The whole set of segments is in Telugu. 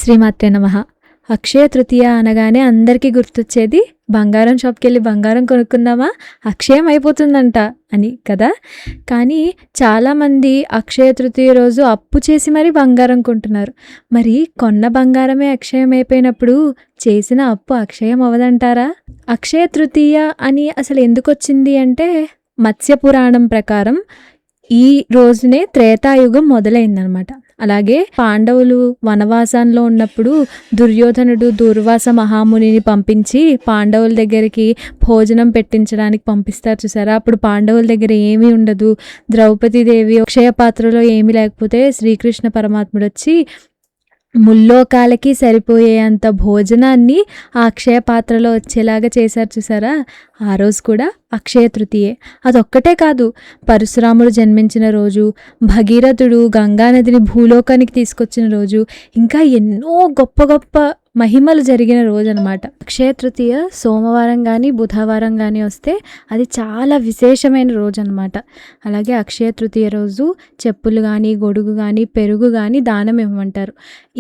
శ్రీమాత్రే నమః. అక్షయ తృతీయ అనగానే అందరికీ గుర్తొచ్చేది బంగారం షాప్‌కి వెళ్ళి బంగారం కొనుక్కుందామా అక్షయం అయిపోతుందంట అని కదా. కానీ చాలామంది అక్షయ తృతీయ రోజు అప్పు చేసి మరీ బంగారం కొంటున్నారు. మరి కొన్న బంగారమే అక్షయం అయిపోయినప్పుడు చేసిన అప్పు అక్షయం అవ్వదంటారా? అక్షయ తృతీయ అని అసలు ఎందుకొచ్చింది అంటే మత్స్య పురాణం ప్రకారం ఈ రోజునే త్రేతాయుగం మొదలైందనమాట. అలాగే పాండవులు వనవాసంలో ఉన్నప్పుడు దుర్యోధనుడు దూర్వాస మహామునిని పంపించి పాండవుల దగ్గరికి భోజనం పెట్టించడానికి పంపిస్తారు చూసారా. అప్పుడు పాండవుల దగ్గర ఏమీ ఉండదు. ద్రౌపదీదేవి అక్షయ పాత్రలో ఏమీ లేకపోతే శ్రీకృష్ణ పరమాత్ముడు వచ్చి ముల్లోకాలకి సరిపోయేంత భోజనాన్ని ఆ అక్షయ పాత్రలో వచ్చేలాగా చేశారు చూసారా. ఆ రోజు కూడా అక్షయ తృతీయే. అదొక్కటే కాదు, పరశురాముడు జన్మించిన రోజు, భగీరథుడు గంగానదిని భూలోకానికి తీసుకొచ్చిన రోజు, ఇంకా ఎన్నో గొప్ప గొప్ప మహిమలు జరిగిన రోజు అనమాట. అక్షయ తృతీయ సోమవారం కానీ బుధవారం కానీ వస్తే అది చాలా విశేషమైన రోజు అనమాట. అలాగే అక్షయ తృతీయ రోజు చెప్పులు కానీ గొడుగు కానీ పెరుగు కానీ దానం ఇవ్వమంటారు.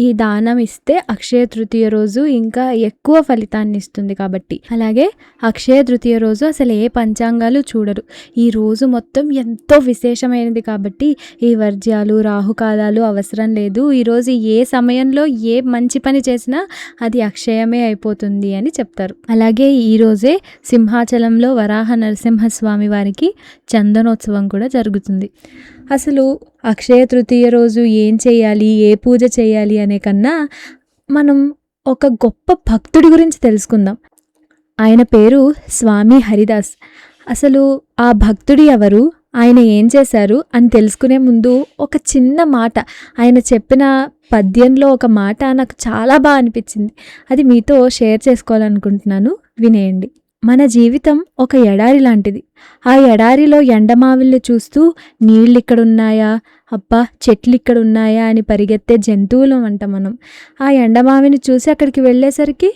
ఈ దానం ఇస్తే అక్షయ తృతీయ రోజు ఇంకా ఎక్కువ ఫలితాన్ని ఇస్తుంది కాబట్టి. అలాగే అక్షయ తృతీయ రోజు అసలు ఏ పంచాంగాలు చూడరు. ఈ రోజు మొత్తం ఎంతో విశేషమైనది కాబట్టి ఈ వర్జ్యాలు రాహుకాలాలు అవసరం లేదు. ఈరోజు ఏ సమయంలో ఏ మంచి పని చేసినా అది అక్షయమే అయిపోతుంది అని చెప్తారు. అలాగే ఈరోజే సింహాచలంలో వరాహ నరసింహస్వామి వారికి చందనోత్సవం కూడా జరుగుతుంది. అసలు అక్షయ తృతీయ రోజు ఏం చేయాలి, ఏ పూజ చేయాలి అనే కన్నా మనం ఒక గొప్ప భక్తుడి గురించి తెలుసుకుందాం. ఆయన పేరు స్వామి హరిదాస్. అసలు ఆ భక్తుడు ఎవరు, ఆయన ఏం చేశారు అని తెలుసుకునే ముందు ఒక చిన్న మాట, ఆయన చెప్పిన పద్యంలో ఒక మాట నాకు చాలా బాగా అనిపించింది. అది మీతో షేర్ చేసుకోవాలనుకుంటున్నాను, వినేయండి. మన జీవితం ఒక ఎడారి లాంటిది. ఆ ఎడారిలో ఎండమావిల్ని చూస్తూ నీళ్ళు ఇక్కడున్నాయా, అబ్బా చెట్లు ఇక్కడ ఉన్నాయా అని పరిగెత్తే జంతువులం అంట మనం. ఆ ఎండమావిని చూసి అక్కడికి వెళ్ళేసరికి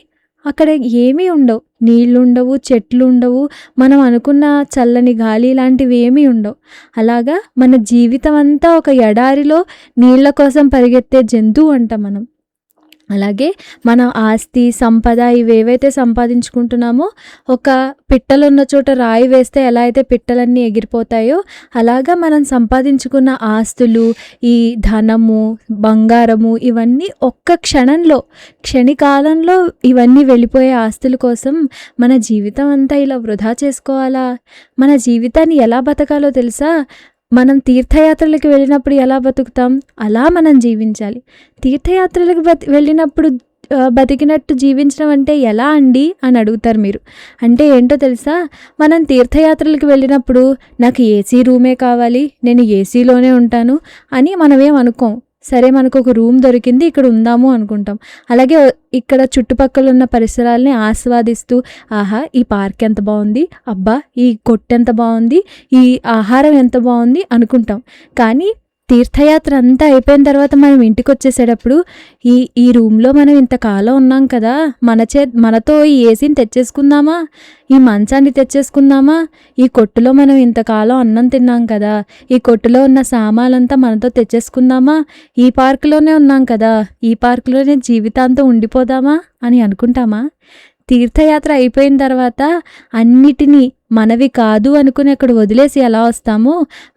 అక్కడ ఏమీ ఉండవు, నీళ్ళు ఉండవు, చెట్లు ఉండవు, మనం అనుకున్న చల్లని గాలి లాంటివి ఏమీ ఉండవు. అలాగా మన జీవితం అంతా ఒక ఎడారిలో నీళ్ళ కోసం పరిగెత్తే జంతువు అంట మనం. అలాగే మన ఆస్తి సంపద ఇవేవైతే సంపాదించుకుంటున్నామో ఒక పిట్టలున్న చోట రాయి వేస్తే ఎలా అయితే పిట్టలన్నీ ఎగిరిపోతాయో అలాగా మనం సంపాదించుకున్న ఆస్తులు, ఈ ధనము బంగారము ఇవన్నీ ఒక్క క్షణంలో క్షణికాలంలో ఇవన్నీ వెళ్ళిపోయే ఆస్తుల కోసం మన జీవితం అంతా ఇలా వృధా చేసుకోవాలా? మన జీవితాన్ని ఎలా బతకాలో తెలుసా? మనం తీర్థయాత్రలకు వెళ్ళినప్పుడు ఎలా బతుకుతాం అలా మనం జీవించాలి. తీర్థయాత్రలకు వెళ్ళినప్పుడు బతికినట్టు జీవించడం అంటే ఎలా అండి అని అడుగుతారు మీరు. అంటే ఏంటో తెలుసా, మనం తీర్థయాత్రలకు వెళ్ళినప్పుడు నాకు ఏసీ రూమే కావాలి, నేను ఏసీలోనే ఉంటాను అని మనమేం అనుకోం. సరే మనకు ఒక రూమ్ దొరికింది ఇక్కడ ఉందాము అనుకుంటాం. అలాగే ఇక్కడ చుట్టుపక్కల ఉన్న పరిసరాలని ఆస్వాదిస్తూ ఆహా ఈ పార్క్ ఎంత బాగుంది, అబ్బా ఈ కొట్టు ఎంత బాగుంది, ఈ ఆహారం ఎంత బాగుంది అనుకుంటాం. కానీ తీర్థయాత్ర అంతా అయిపోయిన తర్వాత మనం ఇంటికి వచ్చేసేటప్పుడు ఈ రూమ్లో మనం ఇంతకాలం ఉన్నాం కదా, మనతో ఈ ఏసీని తెచ్చేసుకుందామా, ఈ మంచాన్ని తెచ్చేసుకుందామా, ఈ కొట్టులో మనం ఇంతకాలం అన్నం తిన్నాం కదా, ఈ కొట్టులో ఉన్న సామాన్లంతా మనతో తెచ్చేసుకుందామా, ఈ పార్కులోనే ఉన్నాం కదా, ఈ పార్కులోనే జీవితాంతం ఉండిపోదామా అని అనుకుంటామా? తీర్థయాత్ర అయిపోయిన తర్వాత అన్నిటినీ మనవి కాదు అనుకుని అక్కడ వదిలేసి ఎలా వస్తామో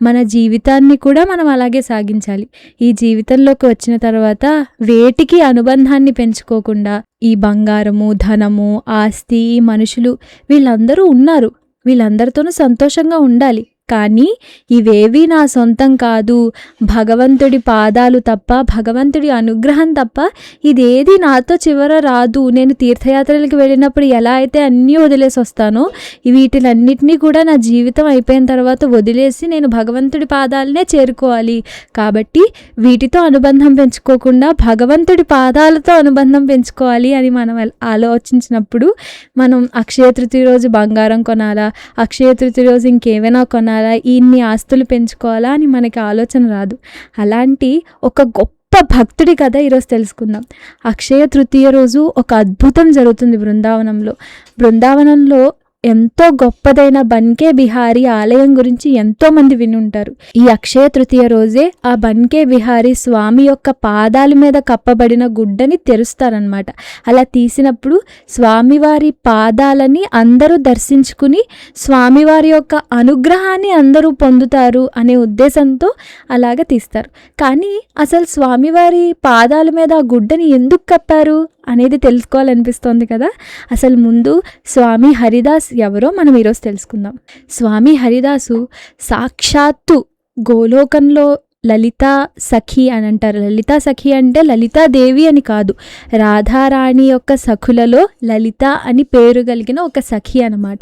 మన జీవితాన్ని కూడా మనం అలాగే సాగించాలి. ఈ జీవితంలోకి వచ్చిన తర్వాత వేటికి అనుబంధాన్ని పెంచుకోకుండా ఈ బంగారము ధనము ఆస్తి మనుషులు వీళ్ళందరూ ఉన్నారు, వీళ్ళందరితోనూ సంతోషంగా ఉండాలి. కానీ ఇవేవి నా సొంతం కాదు, భగవంతుడి పాదాలు తప్ప భగవంతుడి అనుగ్రహం తప్ప ఇదేది నాతో చివర రాదు. నేను తీర్థయాత్రలకు వెళ్ళినప్పుడు ఎలా అయితే అన్నీ వదిలేసి వస్తానో వీటిలన్నిటినీ కూడా నా జీవితం అయిపోయిన తర్వాత వదిలేసి నేను భగవంతుడి పాదాలనే చేరుకోవాలి. కాబట్టి వీటితో అనుబంధం పెంచుకోకుండా భగవంతుడి పాదాలతో అనుబంధం పెంచుకోవాలి అని మనం ఆలోచించినప్పుడు మనం అక్షయ తృతీయ రోజు బంగారం కొనాలా, అక్షయ తృతీయ రోజు ఇంకేమైనా కొనాలా, ఇన్ని ఆస్తులు పెంచుకోవాలా అని మనకి ఆలోచన రాదు. అలాంటి ఒక గొప్ప భక్తుడి కథ ఈరోజు తెలుసుకుందాం. అక్షయ తృతీయ రోజు ఒక అద్భుతం జరుగుతుంది బృందావనంలో. ఎంతో గొప్పదైన బన్కే బిహారీ ఆలయం గురించి ఎంతోమంది వినుంటారు. ఈ అక్షయ తృతీయ రోజే ఆ బన్కే బిహారీ స్వామి యొక్క పాదాల మీద కప్పబడిన గుడ్డని తెరుస్తారనమాట. అలా తీసినప్పుడు స్వామివారి పాదాలని అందరూ దర్శించుకుని స్వామివారి యొక్క అనుగ్రహాన్ని అందరూ పొందుతారు అనే ఉద్దేశంతో అలాగ తీస్తారు. కానీ అసలు స్వామివారి పాదాల మీద ఆ గుడ్డని ఎందుకు కప్పారు అనేది తెలుసుకోవాలనిపిస్తోంది కదా. అసలు ముందు స్వామి హరిదాస్ ఎవరో మనం ఈరోజు తెలుసుకుందాం. స్వామి హరిదాసు సాక్షాత్తు గోలోకంలో లలితా సఖి అని అంటారు. లలితా సఖి అంటే లలితాదేవి అని కాదు, రాధారాణి యొక్క సఖులలో లలిత అని పేరు కలిగిన ఒక సఖి అన్నమాట.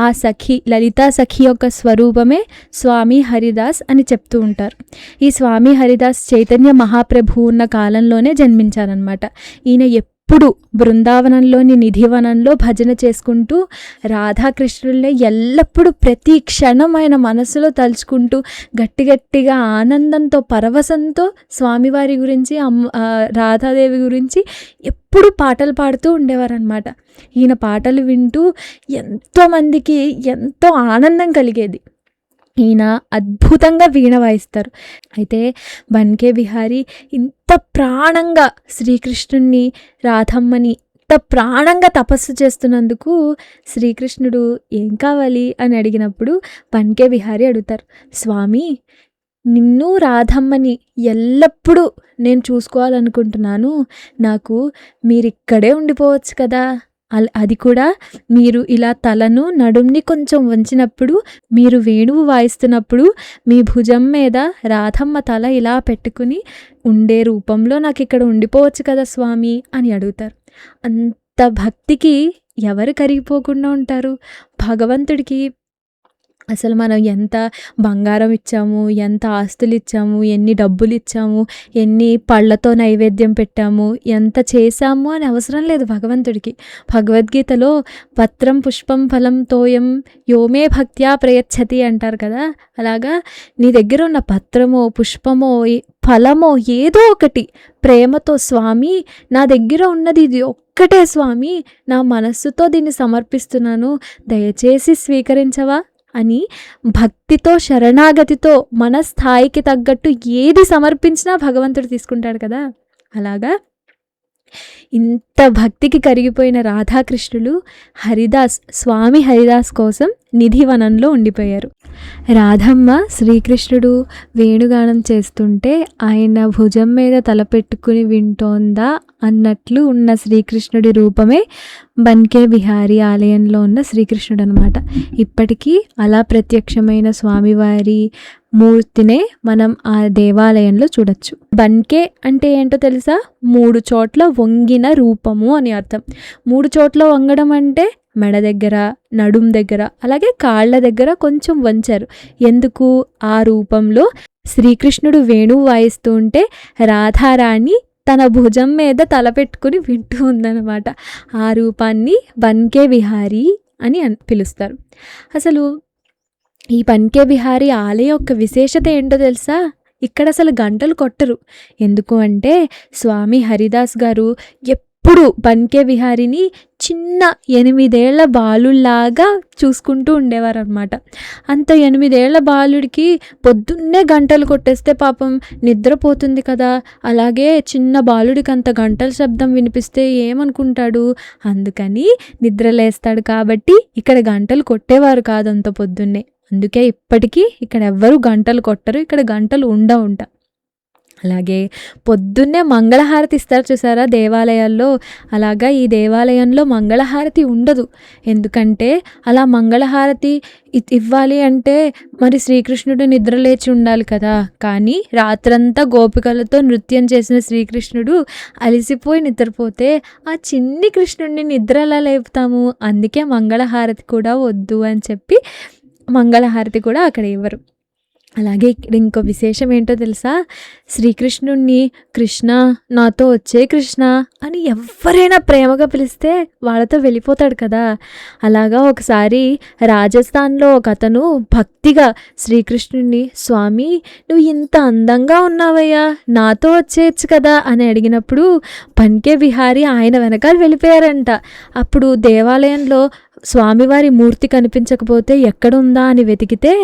ఆ సఖి లలితా సఖి యొక్క స్వరూపమే స్వామి హరిదాస్ అని చెప్తూ ఉంటారు. ఈ స్వామి హరిదాస్ చైతన్య మహాప్రభు ఉన్న కాలంలోనే జన్మించారనమాట. ఈయన ఎప్పుడు బృందావనంలోని నిధివనంలో భజన చేసుకుంటూ రాధాకృష్ణుల్ని ఎల్లప్పుడూ ప్రతి క్షణం ఆయన మనసులో తలుచుకుంటూ గట్టిగా ఆనందంతో పరవశంతో స్వామివారి గురించి రాధాదేవి గురించి ఎప్పుడు పాటలు పాడుతూ ఉండేవారనమాట. ఈయన పాటలు వింటూ ఎంతోమందికి ఎంతో ఆనందం కలిగేది. ఈయన అద్భుతంగా వీణ వాయిస్తారు. అయితే బన్కే బిహారీ ఇంత ప్రాణంగా శ్రీకృష్ణుణ్ణి రాధమ్మని ఇంత ప్రాణంగా తపస్సు చేస్తున్నందుకు శ్రీకృష్ణుడు ఏం కావాలి అని అడిగినప్పుడు బన్కే బిహారీ అడుగుతారు, స్వామి నిన్ను రాధమ్మని ఎల్లప్పుడూ నేను చూసుకోవాలనుకుంటున్నాను, నాకు మీరిక్కడే ఉండిపోవచ్చు కదా, అది కూడా మీరు ఇలా తలను నడుంని కొంచెం వంచినప్పుడు మీరు వేణువు వాయిస్తున్నప్పుడు మీ భుజం మీద రాధమ్మ తల ఇలా పెట్టుకుని ఉండే రూపంలో నాకు ఇక్కడ ఉండిపోవచ్చు కదా స్వామి అని అడుగుతారు. అంత భక్తికి ఎవరు కరిగిపోకుండా ఉంటారు? భగవంతుడికి అసలు మనం ఎంత బంగారం ఇచ్చాము, ఎంత ఆస్తులు ఇచ్చాము, ఎన్ని డబ్బులు ఇచ్చాము, ఎన్ని పళ్ళతో నైవేద్యం పెట్టాము, ఎంత చేశాము అని అవసరం లేదు భగవంతుడికి. భగవద్గీతలో పత్రం పుష్పం ఫలం తోయం యోమే భక్త్యా ప్రయచ్చతి అంటారు కదా. అలాగా నీ దగ్గర ఉన్న పత్రమో పుష్పమో ఫలమో ఏదో ఒకటి ప్రేమతో స్వామి నా దగ్గర ఉన్నది ఇది ఒక్కటే స్వామి, నా మనస్సుతో దీన్ని సమర్పిస్తున్నాను, దయచేసి స్వీకరించవా అని భక్తితో శరణాగతితో మన స్థాయికి తగ్గట్టు ఏది సమర్పించినా భగవంతుడు తీసుకుంటాడు కదా. అలాగా ఇంత భక్తికి కరిగిపోయిన రాధాకృష్ణులు స్వామి హరిదాస్ కోసం నిధివనంలో ఉండిపోయారు. రాధమ్మ శ్రీకృష్ణుడు వేణుగానం చేస్తుంటే ఆయన భుజం మీద తలపెట్టుకుని వింటోందా అన్నట్లు ఉన్న శ్రీకృష్ణుడి రూపమే బన్కే బిహారీ ఆలయంలో ఉన్న శ్రీకృష్ణుడు అనమాట. ఇప్పటికీ అలా ప్రత్యక్షమైన స్వామివారి మూర్తినే మనం ఆ దేవాలయంలో చూడొచ్చు. బన్కే అంటే ఏంటో తెలుసా? 3 చోట్ల వంగిన రూపము అని అర్థం. 3 చోట్ల వంగడం అంటే మెడ దగ్గర, నడుం దగ్గర, అలాగే కాళ్ళ దగ్గర కొంచెం వంచారు. ఎందుకు? ఆ రూపంలో శ్రీకృష్ణుడు వేణువు వాయిస్తూ ఉంటే రాధారాణి తన భుజం మీద తలపెట్టుకుని వింటూ ఉందన్నమాట. ఆ రూపాన్ని బన్కే బిహారీ అని పిలుస్తారు. అసలు ఈ బన్కే బిహారీ ఆలయం యొక్క విశేషత ఏంటో తెలుసా? ఇక్కడ అసలు గంటలు కొట్టరు. ఎందుకు అంటే స్వామి హరిదాస్ గారు ఎప్పుడు బన్కే బిహారీని చిన్న 8 ఏళ్ల బాలుల్లాగా చూసుకుంటూ ఉండేవారు అనమాట. అంత 8 ఏళ్ల బాలుడికి పొద్దున్నే గంటలు కొట్టేస్తే పాపం నిద్రపోతుంది కదా. అలాగే చిన్న బాలుడికి అంత గంటల శబ్దం వినిపిస్తే ఏమనుకుంటాడు? అందుకని నిద్రలేస్తాడు కాబట్టి ఇక్కడ గంటలు కొట్టేవారు కాదు అంత పొద్దున్నే. అందుకే ఇప్పటికీ ఇక్కడ ఎవ్వరూ గంటలు కొట్టరు, ఇక్కడ గంటలు ఉండవుంట. అలాగే పొద్దున్నే మంగళహారతి ఇస్తారు చూసారా దేవాలయాల్లో, అలాగా ఈ దేవాలయంలో మంగళహారతి ఉండదు. ఎందుకంటే అలా మంగళహారతి ఇవ్వాలి అంటే మరి శ్రీకృష్ణుడు నిద్రలేచి ఉండాలి కదా. కానీ రాత్రంతా గోపికలతో నృత్యం చేసిన శ్రీకృష్ణుడు అలిసిపోయి నిద్రపోతే ఆ చిన్ని కృష్ణుడిని నిద్ర ఎలా లేపుతాము? అందుకే మంగళహారతి కూడా వద్దు అని చెప్పి మంగళహారతి కూడా అక్కడ ఇవ్వరు. అలాగే ఇక్కడ ఇంకో విశేషం ఏంటో తెలుసా? శ్రీకృష్ణుణ్ణి కృష్ణ నాతో వచ్చే కృష్ణ అని ఎవరైనా ప్రేమగా పిలిస్తే వాళ్ళతో వెళ్ళిపోతాడు కదా. అలాగా ఒకసారి రాజస్థాన్లో ఒక అతను భక్తిగా శ్రీకృష్ణుణ్ణి స్వామి నువ్వు ఇంత అందంగా ఉన్నావయ్యా, నాతో వచ్చేయచ్చు కదా అని అడిగినప్పుడు బన్కే బిహారీ ఆయన వెనకాల వెళ్ళిపోయారంట. అప్పుడు దేవాలయంలో స్వామివారి మూర్తి కనిపించకపోతే ఎక్కడుందా అని వెతికితే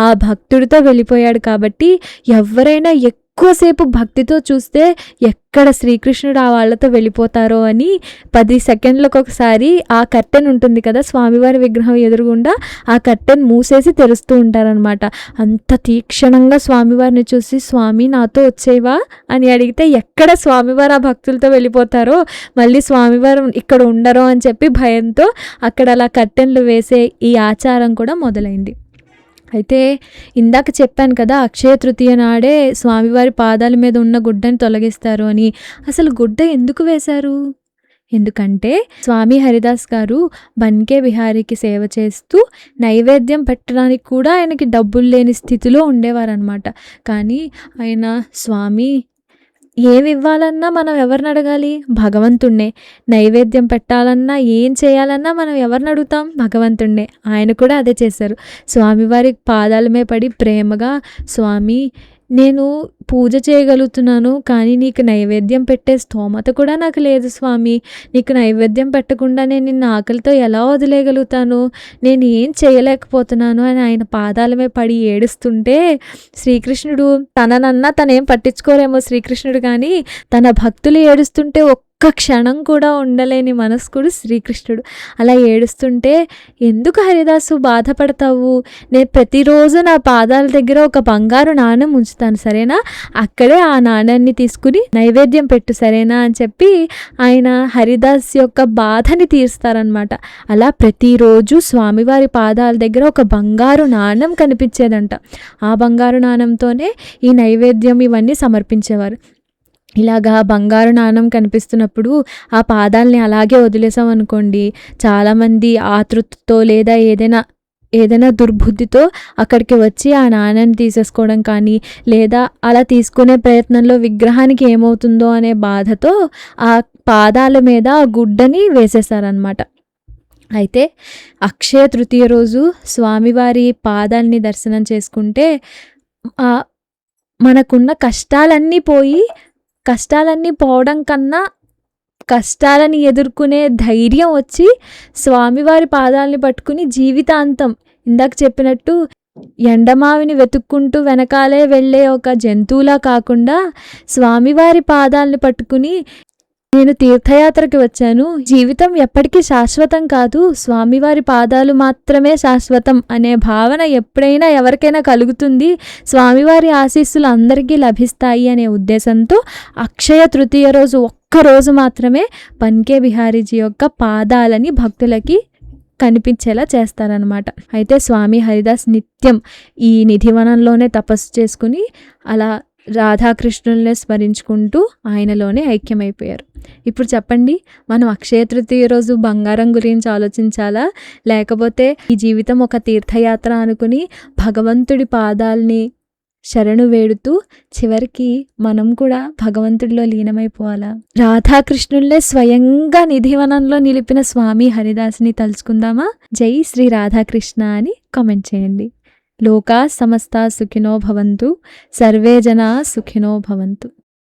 ఆ భక్తుడితో వెళ్ళిపోయాడు. కాబట్టి ఎవరైనా ఎక్కువసేపు భక్తితో చూస్తే ఎక్కడ శ్రీకృష్ణుడు ఆ వాళ్ళతో వెళ్ళిపోతారో అని 10 సెకండ్లకు ఒకసారి ఆ కర్టెన్ ఉంటుంది కదా స్వామివారి విగ్రహం ఎదురుగుండా, ఆ కర్టెన్ మూసేసి తెరుస్తూ ఉంటారనమాట. అంత తీక్షణంగా స్వామివారిని చూసి, స్వామి నాతో వచ్చేవా అని అడిగితే ఎక్కడ స్వామివారు ఆ భక్తులతో వెళ్ళిపోతారో, మళ్ళీ స్వామివారు ఇక్కడ ఉండరో అని చెప్పి భయంతో అక్కడ అలా కర్టెన్లు వేసే ఈ ఆచారం కూడా మొదలైంది. అయితే ఇందాక చెప్పాను కదా, అక్షయ తృతీయ నాడే స్వామివారి పాదాల మీద ఉన్న గుడ్డని తొలగిస్తారు అని. అసలు గుడ్డ ఎందుకు వేశారు? ఎందుకంటే స్వామి హరిదాస్ గారు బన్కే బిహారీకి సేవ చేస్తూ నైవేద్యం పెట్టడానికి కూడా ఆయనకి డబ్బులు లేని స్థితిలో ఉండేవారనమాట. కానీ ఆయన, స్వామి ఏమి ఇవ్వాలన్నా మనం ఎవరిని అడగాలి? భగవంతుణ్ణే. నైవేద్యం పెట్టాలన్నా ఏం చేయాలన్నా మనం ఎవరిని అడుగుతాం? భగవంతుణ్ణే. ఆయన కూడా అదే చేశారు. స్వామివారి పాదాల మీద పడి ప్రేమగా, స్వామి నేను పూజ చేయగలుగుతున్నాను, కానీ నీకు నైవేద్యం పెట్టే స్తోమత కూడా నాకు లేదు స్వామి. నీకు నైవేద్యం పెట్టకుండా నేను నిన్న ఆకలితో ఎలా వదిలేయగలుగుతాను? నేను ఏం చేయలేకపోతున్నాను అని ఆయన పాదాల మీద పడి ఏడుస్తుంటే, శ్రీకృష్ణుడు తననన్నా తనేం పట్టించుకోరేమో శ్రీకృష్ణుడు, కానీ తన భక్తులు ఏడుస్తుంటే ఒక్క క్షణం కూడా ఉండలేని మనస్కుడు శ్రీకృష్ణుడు. అలా ఏడుస్తుంటే, ఎందుకు హరిదాసు బాధపడతావు? నేను ప్రతిరోజు నా పాదాల దగ్గర ఒక బంగారు నాణెం ఉంచుతాను, సరేనా? అక్కడే ఆ నాణ్యాన్ని తీసుకుని నైవేద్యం పెట్టు, సరేనా అని చెప్పి ఆయన హరిదాస్ యొక్క బాధని తీరుస్తారనమాట. అలా ప్రతిరోజు స్వామివారి పాదాల దగ్గర ఒక బంగారు నాణెం కనిపించేదంట. ఆ బంగారు నాణెంతోనే ఈ నైవేద్యం ఇవన్నీ సమర్పించేవారు. ఇలాగా బంగారు నాణెం కనిపిస్తున్నప్పుడు ఆ పాదాలని అలాగే వదిలేసాం అనుకోండి, చాలామంది ఆతృతతో లేదా ఏదైనా దుర్బుద్ధితో అక్కడికి వచ్చి ఆ నాణ్యాన్ని తీసేసుకోవడం కానీ, లేదా అలా తీసుకునే ప్రయత్నంలో విగ్రహానికి ఏమవుతుందో అనే బాధతో ఆ పాదాల మీద ఆ గుడ్డని వేసేసారనమాట. అయితే అక్షయ తృతీయ రోజు స్వామివారి పాదాలని దర్శనం చేసుకుంటే మనకున్న కష్టాలన్నీ పోవడం కన్నా కష్టాలని ఎదుర్కొనే ధైర్యం వచ్చి స్వామివారి పాదాలని పట్టుకుని జీవితాంతం, ఇందాక చెప్పినట్టు ఎండమావిని వెతుక్కుంటూ వెనకాలే వెళ్ళే ఒక జంతువులా కాకుండా స్వామివారి పాదాలని పట్టుకుని, నేను తీర్థయాత్రకి వచ్చాను, జీవితం ఎప్పటికీ శాశ్వతం కాదు, స్వామివారి పాదాలు మాత్రమే శాశ్వతం అనే భావన ఎప్పుడైనా ఎవరికైనా కలుగుతుంది, స్వామివారి ఆశీస్సులు అందరికీ లభిస్తాయి అనే ఉద్దేశంతో అక్షయ తృతీయ రోజు ఒక్కరోజు మాత్రమే బన్కే బిహారీజీ యొక్క పాదాలని భక్తులకి కనిపించేలా చేస్తారనమాట. అయితే స్వామి హరిదాస్ నిత్యం ఈ నిధివనంలోనే తపస్సు చేసుకుని అలా రాధాకృష్ణుల్ని స్మరించుకుంటూ ఆయనలోనే ఐక్యమైపోయారు. ఇప్పుడు చెప్పండి, మనం అక్షయ తృతీయ రోజు బంగారం గురించి ఆలోచించాలా, లేకపోతే ఈ జీవితం ఒక తీర్థయాత్ర అనుకుని భగవంతుడి పాదాలని శరణు వేడుతూ చివరికి మనం కూడా భగవంతుడిలో లీనమైపోవాలా? రాధాకృష్ణుల్లే స్వయంగా నిధివనంలో నిలిపిన స్వామి హరిదాస్ని తలుచుకుందామా? జై శ్రీ రాధాకృష్ణ అని కామెంట్ చేయండి. లోకా సమస్తా సుఖినో భవంతు, సర్వే జనా సుఖినో భవంతు.